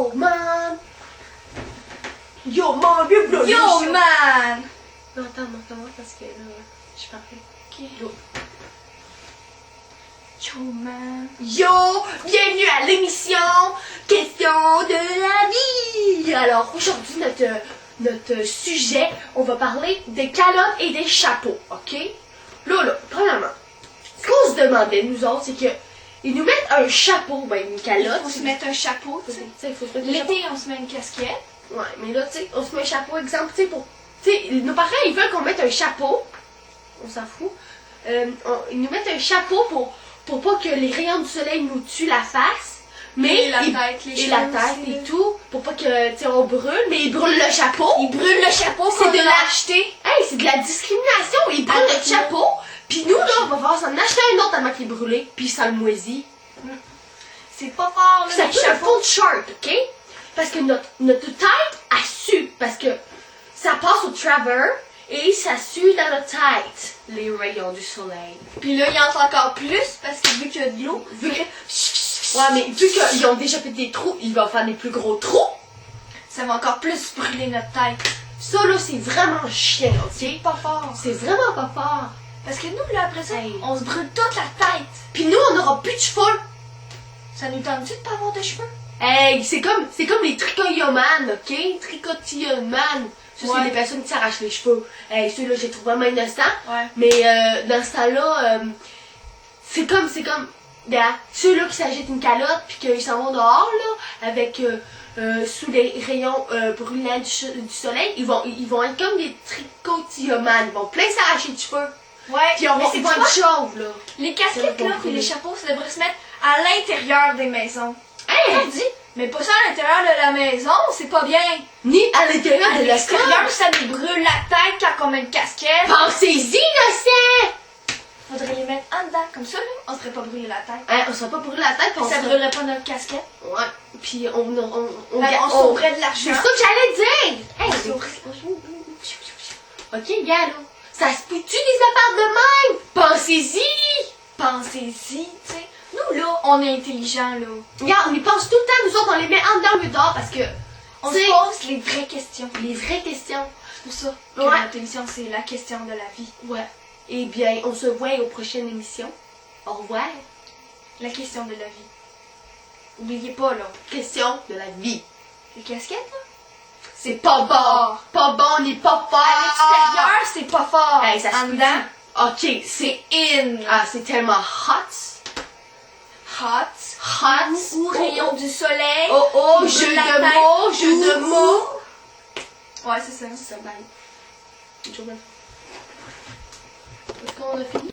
Oh man! Yo man, bienvenue! Yo man! Non, attends, parce que là, je parlais. Ok. Yo. Yo man! Yo! Bienvenue à l'émission Question de la vie! Alors, aujourd'hui, notre sujet, on va parler des calottes et des chapeaux, ok? Là, premièrement, ce qu'on se demandait, nous autres, c'est que ils nous mettent un chapeau, ben une calotte. On se met un chapeau, tu sais. Il faut se mettre un chapeau. L'été, on se met une casquette. Ouais, mais là, tu sais, on se met un chapeau, exemple, tu sais, pour... Tu sais, nos parents, ils veulent qu'on mette un chapeau. On s'en fout. Ils nous mettent un chapeau pour pas que les rayons du soleil nous tuent la face. Mais Et la tête, les et la cheveux tête aussi, et tout. Pour pas que, tu sais, on brûle. Mais ils brûlent le chapeau. Ils brûlent le chapeau C'est qu'on de a la- acheté. Hey, c'est de la discrimination. Ils brûlent Avec notre nous. chapeau. Puis nous, là, on va falloir s'en acheter un autre avant qu'il est brûlé. Puis ça le moisit. C'est pas fort, là, Ça les peut le chapeaux. fond de shirt, ok? Parce que notre tête a su. Parce que ça passe au traver et ça sue dans notre tête. Les rayons du soleil. Puis là, il y en a encore plus parce que vu qu'il y a de l'eau, Vu que... Ouais, mais vu qu'ils ont déjà fait des trous, ils vont faire des plus gros trous. ça va encore plus brûler notre tête. Ça, là, c'est vraiment chiant, ok? C'est pas fort. C'est vraiment pas fort. Parce que nous, là, après ça, Hey. on se brûle toute la tête. Puis nous, on n'aura plus de cheveux. Ça nous tente-tu de pas avoir de cheveux? Hey, c'est comme les tricoyomanes, ok? Tricotillomanes. Ça, c'est Ouais. les personnes qui s'arrachent les cheveux. Hey, ceux-là, je les trouve vraiment innocents. Ouais. Mais dans ce temps-là, c'est comme, regarde, ceux-là qui s'achètent une calotte puis qu'ils s'en vont dehors, là, avec, sous les rayons brûlants du soleil, ils vont être comme des tricotillomanes. Ils vont plein s'arracher de cheveux. Ouais. Puis on mais va c'est voir quoi? une chauve, là. Les Ça casquettes, va là, pas puis les brûler. chapeaux, ça devrait se mettre à l'intérieur des maisons. Hey! On dit, mais pas ça à l'intérieur de la maison, c'est pas bien. Ni à l'intérieur À de la l'extérieur, ça nous brûle la tête quand on met une casquette. Pensez-y, innocent! Faudrait les mettre en dedans, comme ça, là, on serait pas brûlé la tête. Hein, on serait pas brûlé la tête, puis on Ça serait... brûlerait pas notre casquette. Ouais, puis on On sauverait de C'est l'argent. ça que j'allais dire! Hey, On c'est- sauverait- Ok, gars, là. Ça se peut-tu des affaires de même? Pensez-y! Pensez-y, tu sais. Nous, là, on est intelligents, là. Regarde, on y pense tout le temps, nous autres, on les met en dedans le dehors parce que On C'est- se pose les vraies questions. les vraies questions. C'est pour ça que Ouais. notre émission, c'est la question de la vie. Ouais. Eh bien, on se voit aux prochaines émissions. Au revoir. La question de la vie. Oubliez pas, là. Question de la vie. Les casquettes, là. C'est pas bon. Pas bon, on n'est pas fort. À l'extérieur, c'est pas fort. Hey, ça se en peut dedans, Ok, c'est... in. Ah, c'est tellement hot. Hot. Hot. Ou rayon du soleil. Oh, ou jeu la de tête, mots, jeu ou- de mots. Ouais, c'est ça. C'est ça, bye. Est-ce qu'on a fini?